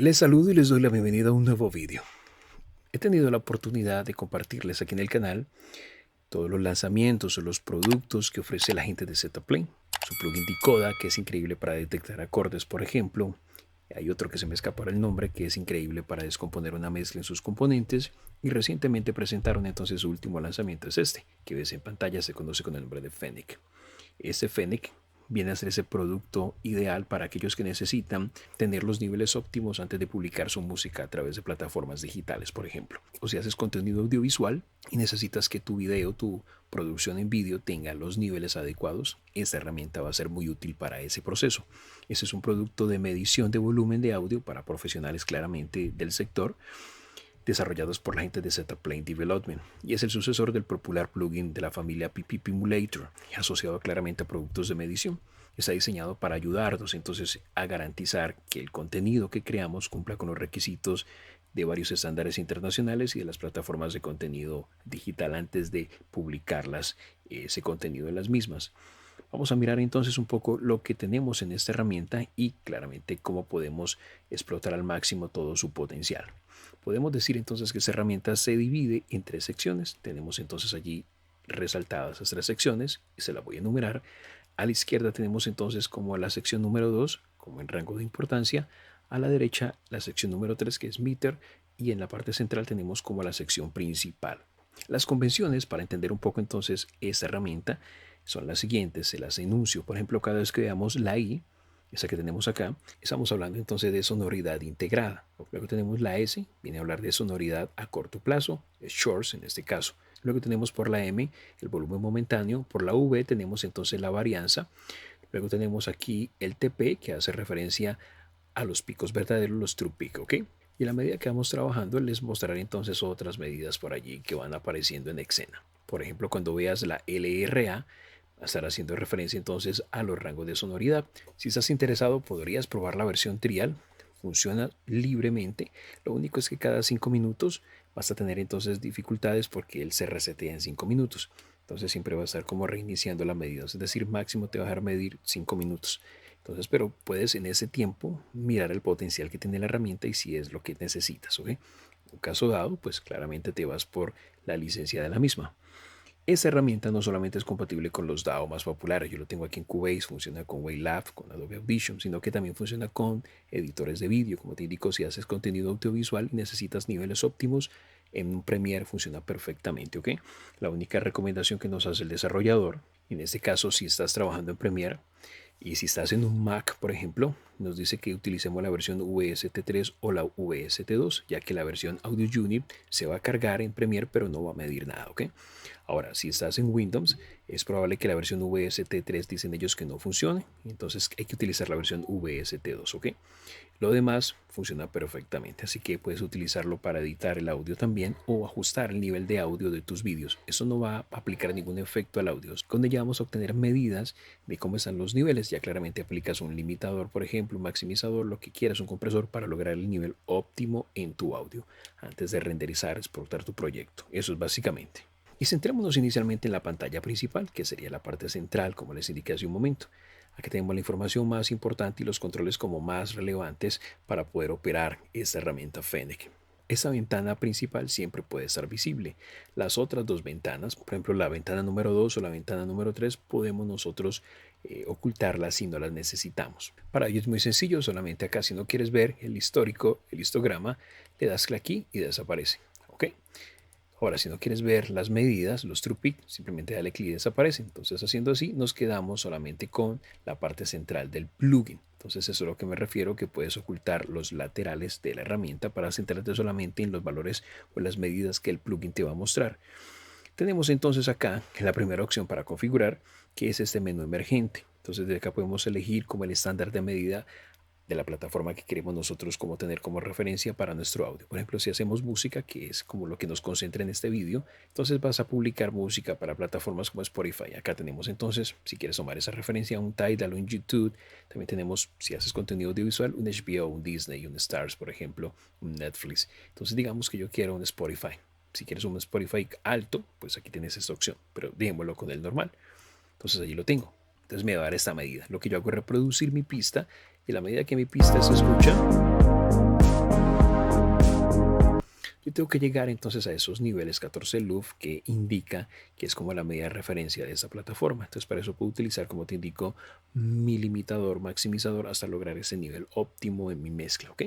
Les saludo y les doy la bienvenida a un nuevo vídeo. He tenido la oportunidad de compartirles aquí en el canal todos los lanzamientos o los productos que ofrece la gente de ZPlane. Su plugin Decoda, que es increíble para detectar acordes, por ejemplo. Hay otro que se me escapa el nombre, que es increíble para descomponer una mezcla en sus componentes. Y recientemente presentaron entonces su último lanzamiento, es este, que ves en pantalla, se conoce con el nombre de Fennec. Este Fennec viene a ser ese producto ideal para aquellos que necesitan tener los niveles óptimos antes de publicar su música a través de plataformas digitales, por ejemplo. O si haces contenido audiovisual y necesitas que tu video, tu producción en vídeo tenga los niveles adecuados, esta herramienta va a ser muy útil para ese proceso. Ese es un producto de medición de volumen de audio para profesionales claramente del sector, desarrollados por la gente de ZPlane Development, y es el sucesor del popular plugin de la familia PPPimulator, asociado claramente a productos de medición. Está diseñado para ayudarnos entonces a garantizar que el contenido que creamos cumpla con los requisitos de varios estándares internacionales y de las plataformas de contenido digital antes de publicarlas, ese contenido en las mismas. Vamos a mirar entonces un poco lo que tenemos en esta herramienta y claramente cómo podemos explotar al máximo todo su potencial. Podemos decir entonces que esta herramienta se divide en tres secciones. Tenemos entonces allí resaltadas esas tres secciones y se las voy a enumerar. A la izquierda tenemos entonces como la sección número 2, como en rango de importancia. A la derecha la sección número 3, que es meter, y en la parte central tenemos como la sección principal. Las convenciones para entender un poco entonces esta herramienta son las siguientes, se las enuncio. Por ejemplo, cada vez que veamos la I, esa que tenemos acá, estamos hablando entonces de sonoridad integrada. Luego tenemos la S, viene a hablar de sonoridad a corto plazo, es shorts en este caso. Luego tenemos por la M el volumen momentáneo, por la V tenemos entonces la varianza. Luego tenemos aquí el TP, que hace referencia a los picos verdaderos, los true peak, ¿ok? Y a la medida que vamos trabajando les mostraré entonces otras medidas por allí que van apareciendo en escena. Por ejemplo, cuando veas la LRA, va a estar haciendo referencia entonces a los rangos de sonoridad. Si estás interesado, podrías probar la versión trial. Funciona libremente. Lo único es que cada 5 minutos vas a tener entonces dificultades porque él se resetea en 5 minutos. Entonces siempre va a estar como reiniciando la medida. Es decir, máximo te va a dejar medir 5 minutos. Entonces, pero puedes en ese tiempo mirar el potencial que tiene la herramienta y si es lo que necesitas, ¿ok? En un caso dado, pues claramente te vas por la licencia de la misma. Esta herramienta no solamente es compatible con los DAW más populares, yo lo tengo aquí en Cubase, funciona con Wavelab, con Adobe Audition, sino que también funciona con editores de vídeo. Como te indico, si haces contenido audiovisual y necesitas niveles óptimos, en Premiere funciona perfectamente, ¿ok? La única recomendación que nos hace el desarrollador, en este caso si estás trabajando en Premiere, y si estás en un Mac, por ejemplo, nos dice que utilicemos la versión VST3 o la VST2, ya que la versión Audio Unit se va a cargar en Premiere, pero no va a medir nada, ¿ok? Ahora, si estás en Windows, es probable que la versión VST3 dicen ellos que no funcione, entonces hay que utilizar la versión VST2, ¿ok? Lo demás funciona perfectamente, así que puedes utilizarlo para editar el audio también o ajustar el nivel de audio de tus vídeos. Eso no va a aplicar ningún efecto al audio. Con ella vamos a obtener medidas de cómo están los niveles. Ya claramente aplicas un limitador, por ejemplo, un maximizador, lo que quieras, un compresor para lograr el nivel óptimo en tu audio antes de renderizar, exportar tu proyecto. Eso es básicamente. Y centrémonos inicialmente en la pantalla principal, que sería la parte central, como les indiqué hace un momento. Aquí tenemos la información más importante y los controles como más relevantes para poder operar esta herramienta Fennec. Esta ventana principal siempre puede estar visible. Las otras dos ventanas, por ejemplo la ventana número 2 o la ventana número 3, podemos nosotros ocultarlas si no las necesitamos. Para ello es muy sencillo, solamente acá si no quieres ver el histórico, el histograma, le das clic aquí y desaparece. ¿Ok? Ahora, si no quieres ver las medidas, los true peak, simplemente dale clic y desaparece. Entonces, haciendo así, nos quedamos solamente con la parte central del plugin. Entonces, eso es a lo que me refiero, que puedes ocultar los laterales de la herramienta para centrarte solamente en los valores o las medidas que el plugin te va a mostrar. Tenemos entonces acá la primera opción para configurar, que es este menú emergente. Entonces, de acá podemos elegir como el estándar de medida de la plataforma que queremos nosotros como tener como referencia para nuestro audio. Por ejemplo, si hacemos música, que es como lo que nos concentra en este vídeo, entonces vas a publicar música para plataformas como Spotify. Acá tenemos entonces, si quieres tomar esa referencia, un Tidal, un YouTube. También tenemos, si haces contenido audiovisual, un HBO, un Disney, un Stars, por ejemplo, un Netflix. Entonces digamos que yo quiero un Spotify. Si quieres un Spotify alto, pues aquí tienes esta opción, pero dejémoslo con el normal. Entonces allí lo tengo. Entonces me va a dar esta medida. Lo que yo hago es reproducir mi pista y a la medida que mi pista se escucha, yo tengo que llegar entonces a esos niveles 14 LUF que indica que es como la medida de referencia de esta plataforma. Entonces para eso puedo utilizar, como te indico, mi limitador maximizador hasta lograr ese nivel óptimo en mi mezcla, ¿ok?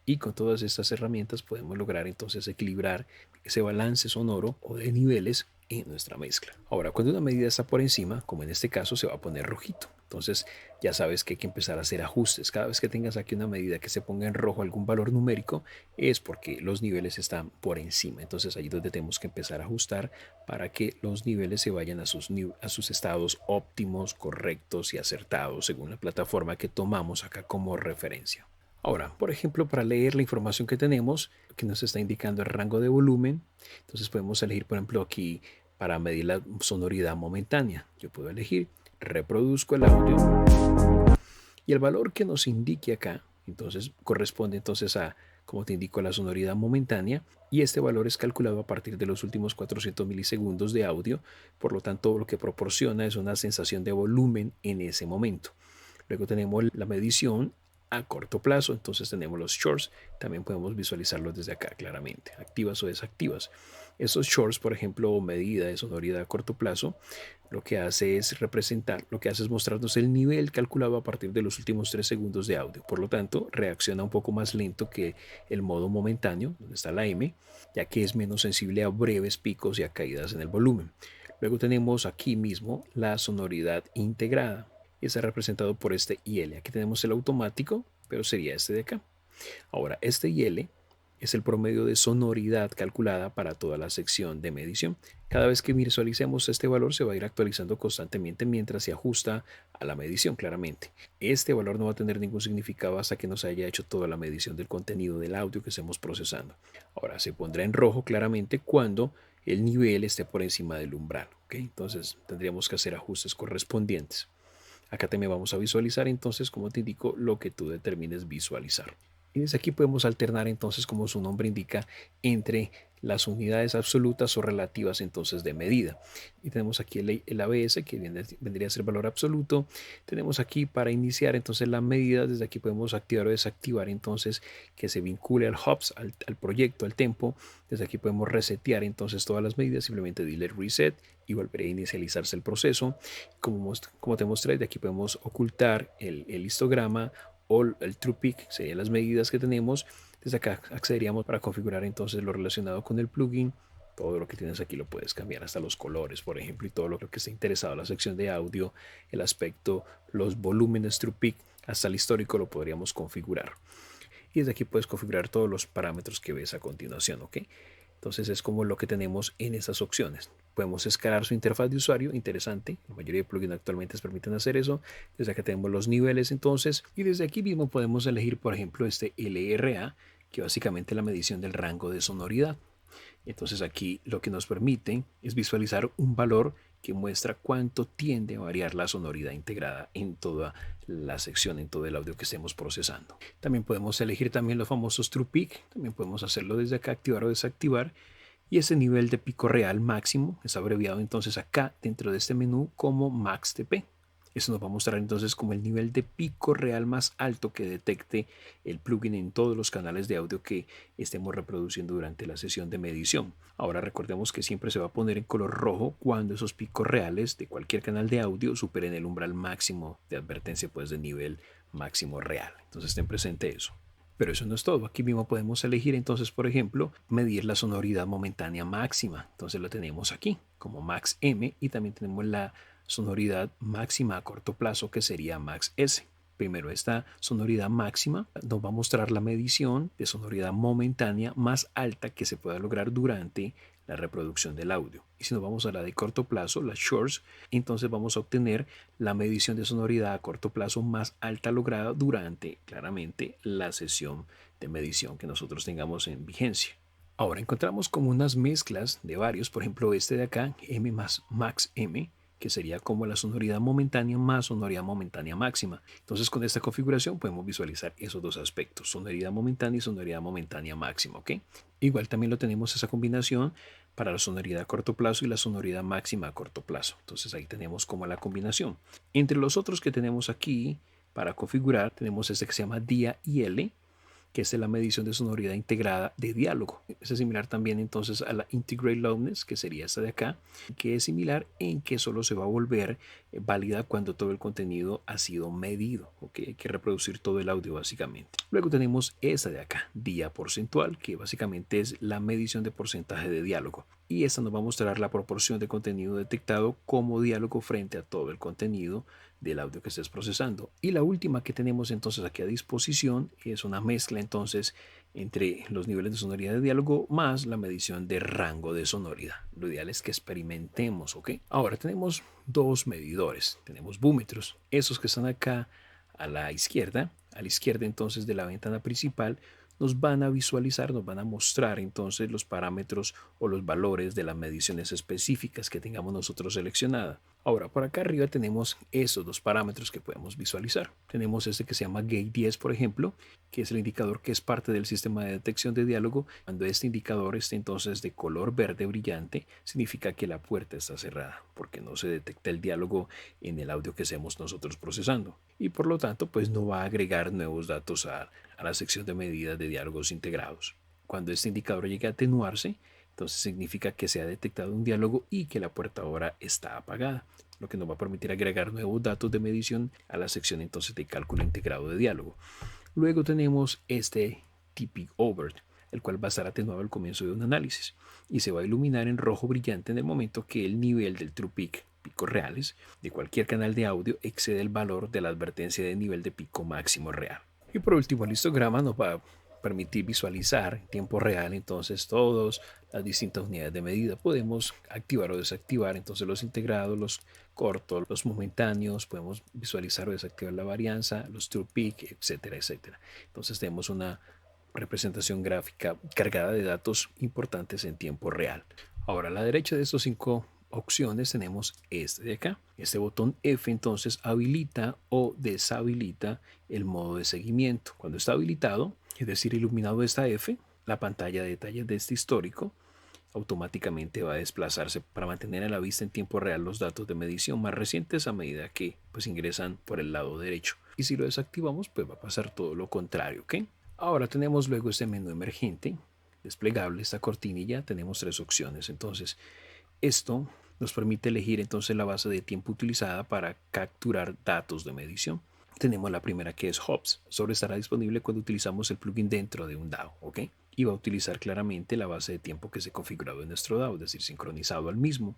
Y con todas estas herramientas podemos lograr entonces equilibrar ese balance sonoro o de niveles en nuestra mezcla. Ahora, cuando una medida está por encima, como en este caso, se va a poner rojito. Entonces ya sabes que hay que empezar a hacer ajustes. Cada vez que tengas aquí una medida que se ponga en rojo algún valor numérico, es porque los niveles están por encima. Entonces ahí es donde tenemos que empezar a ajustar para que los niveles se vayan a sus estados óptimos, correctos y acertados según la plataforma que tomamos acá como referencia. Ahora, por ejemplo, para leer la información que tenemos, que nos está indicando el rango de volumen, entonces podemos elegir, por ejemplo, aquí para medir la sonoridad momentánea. Yo puedo elegir, reproduzco el audio y el valor que nos indique acá, entonces corresponde entonces a, como te indico, la sonoridad momentánea, y este valor es calculado a partir de los últimos 400 milisegundos de audio, por lo tanto lo que proporciona es una sensación de volumen en ese momento. Luego tenemos la medición a corto plazo, entonces tenemos los shorts, también podemos visualizarlos desde acá claramente, activas o desactivas. Estos shorts, por ejemplo, o medida de sonoridad a corto plazo, lo que hace es mostrarnos el nivel calculado a partir de los últimos 3 segundos de audio. Por lo tanto, reacciona un poco más lento que el modo momentáneo, donde está la M, ya que es menos sensible a breves picos y a caídas en el volumen. Luego tenemos aquí mismo la sonoridad integrada, y está representado por este IL. Aquí tenemos el automático, pero sería este de acá. Ahora, este IL es el promedio de sonoridad calculada para toda la sección de medición. Cada vez que visualicemos este valor se va a ir actualizando constantemente mientras se ajusta a la medición, claramente. Este valor no va a tener ningún significado hasta que nos haya hecho toda la medición del contenido del audio que estemos procesando. Ahora se pondrá en rojo claramente cuando el nivel esté por encima del umbral, ¿ok? Entonces tendríamos que hacer ajustes correspondientes. Acá también vamos a visualizar entonces, como te indico, lo que tú determines visualizar. Y desde aquí podemos alternar entonces, como su nombre indica, entre las unidades absolutas o relativas entonces de medida. Y tenemos aquí el ABS, que vendría a ser valor absoluto. Tenemos aquí para iniciar entonces la medida, desde aquí podemos activar o desactivar entonces que se vincule al hubs, al proyecto, al tempo. Desde aquí podemos resetear entonces todas las medidas, simplemente dile reset y volverá a inicializarse el proceso. Como te mostré, de aquí podemos ocultar el histograma o el true peak, serían las medidas que tenemos. Desde acá accederíamos para configurar entonces lo relacionado con el plugin. Todo lo que tienes aquí lo puedes cambiar, hasta los colores, por ejemplo, y todo lo que esté interesado, la sección de audio, el aspecto, los volúmenes true peak, hasta el histórico lo podríamos configurar. Y desde aquí puedes configurar todos los parámetros que ves a continuación, ¿ok? Entonces es como lo que tenemos en esas opciones. Podemos escalar su interfaz de usuario, interesante. La mayoría de plugins actualmente permiten hacer eso. Desde acá tenemos los niveles entonces. Y desde aquí mismo podemos elegir, por ejemplo, este LRA, que básicamente es la medición del rango de sonoridad. Entonces aquí lo que nos permite es visualizar un valor que muestra cuánto tiende a variar la sonoridad integrada en toda la sección, en todo el audio que estemos procesando. También podemos elegir también los famosos True Peak, también podemos hacerlo desde acá, activar o desactivar. Y ese nivel de pico real máximo es abreviado entonces acá dentro de este menú como Max TP. Eso nos va a mostrar entonces como el nivel de pico real más alto que detecte el plugin en todos los canales de audio que estemos reproduciendo durante la sesión de medición. Ahora recordemos que siempre se va a poner en color rojo cuando esos picos reales de cualquier canal de audio superen el umbral máximo de advertencia, pues de nivel máximo real. Entonces ten presente eso. Pero eso no es todo. Aquí mismo podemos elegir entonces, por ejemplo, medir la sonoridad momentánea máxima. Entonces lo tenemos aquí como Max M, y también tenemos la sonoridad máxima a corto plazo, que sería Max S. Primero, esta sonoridad máxima nos va a mostrar la medición de sonoridad momentánea más alta que se pueda lograr durante la reproducción del audio. Y si nos vamos a la de corto plazo, las shorts, entonces vamos a obtener la medición de sonoridad a corto plazo más alta lograda durante, claramente, la sesión de medición que nosotros tengamos en vigencia. Ahora encontramos como unas mezclas de varios, por ejemplo este de acá, M más Max M, que sería como la sonoridad momentánea más sonoridad momentánea máxima. Entonces con esta configuración podemos visualizar esos dos aspectos, sonoridad momentánea y sonoridad momentánea máxima, ¿ok? Igual también lo tenemos esa combinación para la sonoridad a corto plazo y la sonoridad máxima a corto plazo. Entonces ahí tenemos como la combinación. Entre los otros que tenemos aquí para configurar, tenemos este que se llama DIA IL, que es la medición de sonoridad integrada de diálogo. Es similar también entonces a la Integrate Loudness, que sería esta de acá, que es similar en que solo se va a volver válida cuando todo el contenido ha sido medido. ¿Okay? Hay que reproducir todo el audio básicamente. Luego tenemos esta de acá, día porcentual, que básicamente es la medición de porcentaje de diálogo. Y esta nos va a mostrar la proporción de contenido detectado como diálogo frente a todo el contenido del audio que estés procesando. Y la última que tenemos entonces aquí a disposición es una mezcla entonces entre los niveles de sonoridad de diálogo más la medición de rango de sonoridad. Lo ideal es que experimentemos, ¿ok? Ahora tenemos dos medidores, tenemos búmetros, esos que están acá a la izquierda entonces de la ventana principal, nos van a visualizar, nos van a mostrar entonces los parámetros o los valores de las mediciones específicas que tengamos nosotros seleccionadas. Ahora, por acá arriba tenemos esos dos parámetros que podemos visualizar. Tenemos este que se llama Gate 10, por ejemplo, que es el indicador que es parte del sistema de detección de diálogo. Cuando este indicador esté entonces de color verde brillante, significa que la puerta está cerrada, porque no se detecta el diálogo en el audio que estemos nosotros procesando. Y por lo tanto, pues no va a agregar nuevos datos a la sección de medidas de diálogos integrados. Cuando este indicador llegue a atenuarse, entonces significa que se ha detectado un diálogo y que la puerta ahora está apagada, lo que nos va a permitir agregar nuevos datos de medición a la sección entonces de cálculo integrado de diálogo. Luego tenemos este TP Overt, el cual va a estar atenuado al comienzo de un análisis y se va a iluminar en rojo brillante en el momento que el nivel del True Peak, picos reales, de cualquier canal de audio excede el valor de la advertencia de nivel de pico máximo real. Y por último, el histograma nos va a permitir visualizar en tiempo real entonces todas las distintas unidades de medida. Podemos activar o desactivar entonces los integrados, los cortos, los momentáneos, podemos visualizar o desactivar la varianza, los true peak, etcétera, etcétera. Entonces tenemos una representación gráfica cargada de datos importantes en tiempo real. Ahora a la derecha de estos 5 opciones tenemos este de acá. Este botón F entonces habilita o deshabilita el modo de seguimiento. Cuando está habilitado, es decir, iluminado esta F, la pantalla de detalles de este histórico automáticamente va a desplazarse para mantener a la vista en tiempo real los datos de medición más recientes a medida que pues ingresan por el lado derecho. Y si lo desactivamos, pues va a pasar todo lo contrario, ¿ok? Ahora tenemos luego este menú emergente, desplegable, esta cortinilla, tenemos 3 opciones. Entonces, esto nos permite elegir entonces la base de tiempo utilizada para capturar datos de medición. Tenemos la primera que es Hops. Solo estará disponible cuando utilizamos el plugin dentro de un DAW, ¿ok? Y va a utilizar claramente la base de tiempo que se ha configurado en nuestro DAW, es decir, sincronizado al mismo.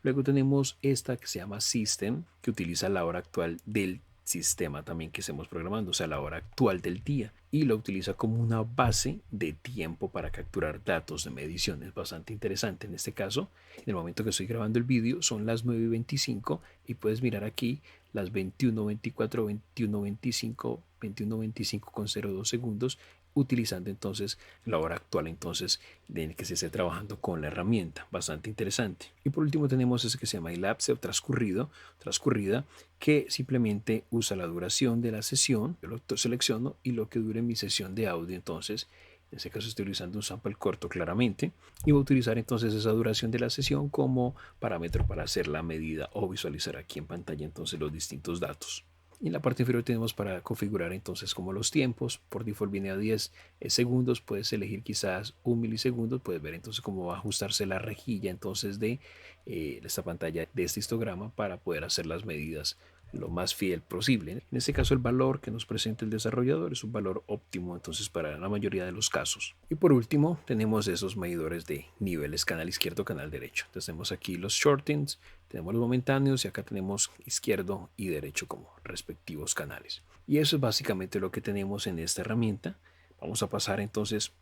Luego tenemos esta que se llama System, que utiliza la hora actual del sistema también que estemos programando, o sea, la hora actual del día, y lo utiliza como una base de tiempo para capturar datos de medición. Es bastante interesante. En este caso, en el momento que estoy grabando el vídeo, son las 9:25 y puedes mirar aquí las 21:24, 21:25, 21:25 con 0,2 segundos, utilizando entonces la hora actual entonces de que se esté trabajando con la herramienta. Bastante interesante. Y por último tenemos ese que se llama elapse o transcurrida, que simplemente usa la duración de la sesión. Yo lo selecciono y lo que dure mi sesión de audio. Entonces, en este caso estoy utilizando un sample corto claramente y voy a utilizar entonces esa duración de la sesión como parámetro para hacer la medida o visualizar aquí en pantalla entonces los distintos datos. Y en la parte inferior tenemos para configurar entonces como los tiempos. Por default viene a 10 segundos, puedes elegir quizás 1 milisegundo, puedes ver entonces cómo va a ajustarse la rejilla entonces de esta pantalla de este histograma para poder hacer las medidas lo más fiel posible. En este caso el valor que nos presenta el desarrollador es un valor óptimo entonces para la mayoría de los casos. Y por último tenemos esos medidores de niveles, canal izquierdo, canal derecho. Entonces tenemos aquí los shortens, tenemos los momentáneos y acá tenemos izquierdo y derecho como respectivos canales. Y eso es básicamente lo que tenemos en esta herramienta. Vamos a pasar entonces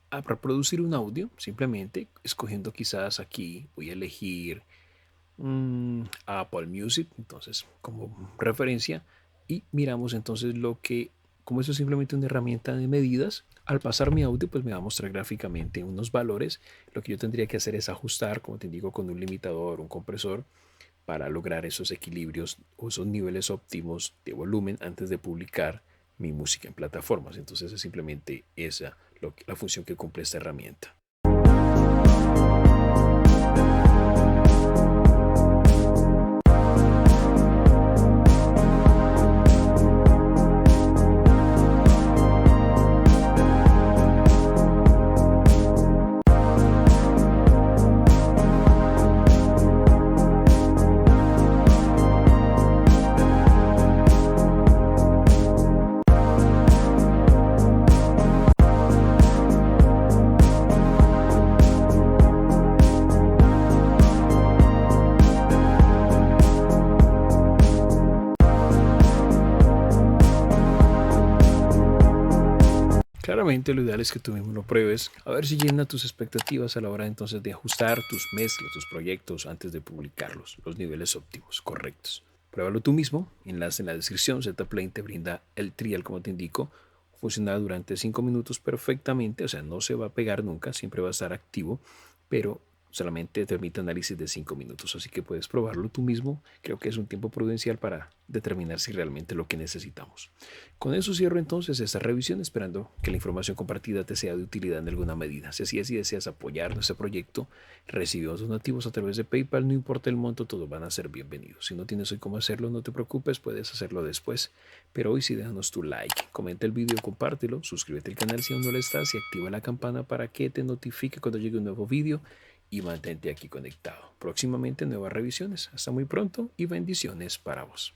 a reproducir un audio, simplemente escogiendo quizás aquí voy a elegir Apple Music, entonces como referencia, y miramos entonces como eso es simplemente una herramienta de medidas, al pasar mi audio pues me va a mostrar gráficamente unos valores. Lo que yo tendría que hacer es ajustar, como te digo, con un limitador, un compresor, para lograr esos equilibrios o esos niveles óptimos de volumen antes de publicar mi música en plataformas. Entonces es simplemente esa la función que cumple esta herramienta. Claramente lo ideal es que tú mismo lo pruebes, a ver si llena tus expectativas a la hora entonces de ajustar tus mezclas, tus proyectos antes de publicarlos, los niveles óptimos, correctos. Pruébalo tú mismo, enlace en la descripción. ZPlane te brinda el trial, como te indico, funciona durante 5 minutos perfectamente, o sea, no se va a pegar nunca, siempre va a estar activo, pero solamente te permite análisis de 5 minutos, así que puedes probarlo tú mismo. Creo que es un tiempo prudencial para determinar si realmente es lo que necesitamos. Con eso cierro entonces esta revisión, esperando que la información compartida te sea de utilidad en alguna medida. Si así es y deseas apoyar nuestro proyecto, recibimos donativos a través de PayPal, no importa el monto, todos van a ser bienvenidos. Si no tienes hoy cómo hacerlo, no te preocupes, puedes hacerlo después, pero hoy sí déjanos tu like, comenta el video, compártelo, suscríbete al canal si aún no lo estás y activa la campana para que te notifique cuando llegue un nuevo video y mantente aquí conectado. Próximamente nuevas revisiones. Hasta muy pronto y bendiciones para vos.